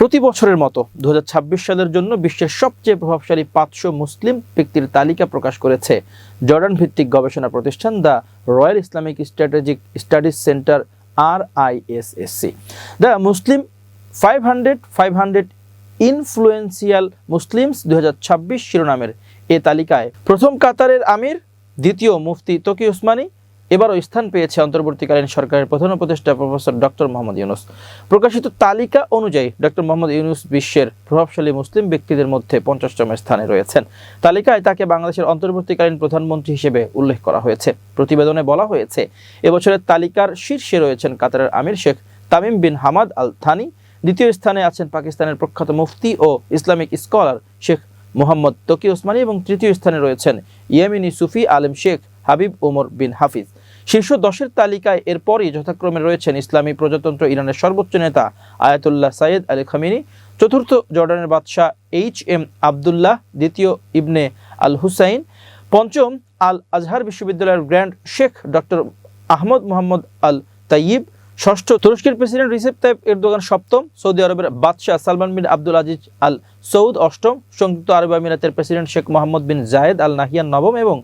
প্রতি বছরের মতো 2026 সালের জন্য বিশ্বের সবচেয়ে প্রভাবশালী 500 মুসলিম ব্যক্তির তালিকা প্রকাশ করেছে জর্ডান ভিত্তিক গবেষণা প্রতিষ্ঠান the royal Islamic strategic studies centre RISSC। The Muslim 500 influential Muslims 2026 শিরোনামের এ তালিকায় প্রথম কাতারের আমির, দ্বিতীয় মুফতি তকি উসমানী, এবারও স্থান পেয়েছে অন্তর্বর্তীকালীন সরকারের প্রধান উপদেষ্টা প্রফেসর ডক্টর মোহাম্মদ ইউনূস। প্রকাশিত তালিকা অনুযায়ী ডক্টর মোহাম্মদ ইউনূস বিশ্বের প্রভাবশালী মুসলিম ব্যক্তিদের মধ্যে 50তম স্থানে রয়েছেন। তালিকায় তাকে বাংলাদেশের অন্তর্বর্তীকালীন প্রধানমন্ত্রী হিসেবে উল্লেখ করা হয়েছে। প্রতিবেদনে বলা হয়েছে, এবছরের তালিকার শীর্ষে রয়েছেন কাতারের আমির Sheikh Tamim bin Hamad Al Thani, দ্বিতীয় স্থানে আছেন পাকিস্তানের প্রখ্যাত মুফতি ও Islamic scholar Sheikh Mohammad Taqi Usmani এবং তৃতীয় স্থানে রয়েছেন ইয়েমেনি সুফি আলেম শেখ হাবিব ওমর বিন হাফিজ। শীর্ষ 10-এর তালিকায় এরপরই যথাক্রমে রয়েছেন ইসলামী প্রজাতন্ত্র ইরানের সর্বোচ্চ নেতা আয়াতুল্লাহ সাইয়েদ আলী খামেনি, চতুর্থ জর্ডানের বাদশাহ HM আবদুল্লাহ, দ্বিতীয় ইবনে আল হুসাইন, পঞ্চম আল আজহার বিশ্ববিদ্যালয়ের grand Sheikh doctor Ahmad Mohammad আল তাইয়িব, ষষ্ঠ তুরস্কের প্রেসিডেন্ট রিসেপ তাইপ এরদোগান সপ্তম, সৌদি আরবের বাদশাহ সালমান বিন আব্দুল আজিজ আল সৌদ অষ্টম, সংযুক্ত আরব আমিরাতের প্রেসিডেন্ট শেখ মোহাম্মদ বিন জায়েদ আল নাহিয়ান নবম এবং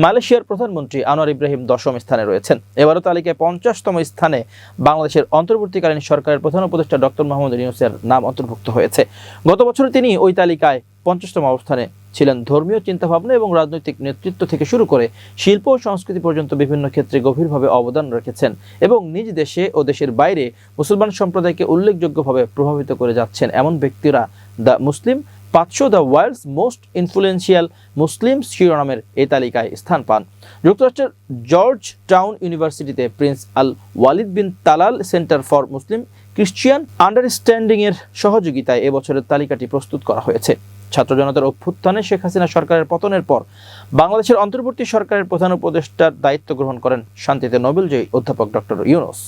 মালয়েশিয়ার প্রধানমন্ত্রী আনোয়ার ইব্রাহিম 10ম স্থানে রয়েছেন। এবারও তালিকায় 50তম স্থানে বাংলাদেশের অন্তর্বর্তীকালীন সরকারের প্রধান উপদেষ্টা ডক্টর মোহাম্মদ ইউনূসের নাম অন্তর্ভুক্ত হয়েছে। গত বছর তিনি ওই তালিকায় 50তম অবস্থানে ছিলেন। ধর্মীয় চিন্তাভাবনা এবং রাজনৈতিক নেতৃত্ব থেকে শুরু করে শিল্প ও সংস্কৃতি পর্যন্ত বিভিন্ন ক্ষেত্রে গভীরভাবে অবদান রেখেছেন এবং নিজ দেশে ও দেশের বাইরে মুসলমান সম্প্রদায়কে উল্লেখযোগ্যভাবে প্রভাবিত করে যাচ্ছেন এমন ব্যক্তিরা the Muslim 500 the world's most influential Muslims শিরোনামের এই তালিকায় স্থান পান। যুক্তরাষ্ট্রের জর্জ টাউন ইউনিভার্সিটিতে Prince Al Waleed bin Talal Centre for Muslim Christian Understanding এর সহযোগিতায় এবছরের তালিকাটি প্রস্তুত করা হয়েছে। ছাত্র জনতার অভ্যুত্থানে শেখ হাসিনা সরকারের পতনের পর বাংলাদেশের অন্তর্বর্তী সরকারের প্রধান উপদেষ্টার দায়িত্ব গ্রহণ করেন শান্তিতে নোবেলজয়ী অধ্যাপক ডক্টর ইউনূস।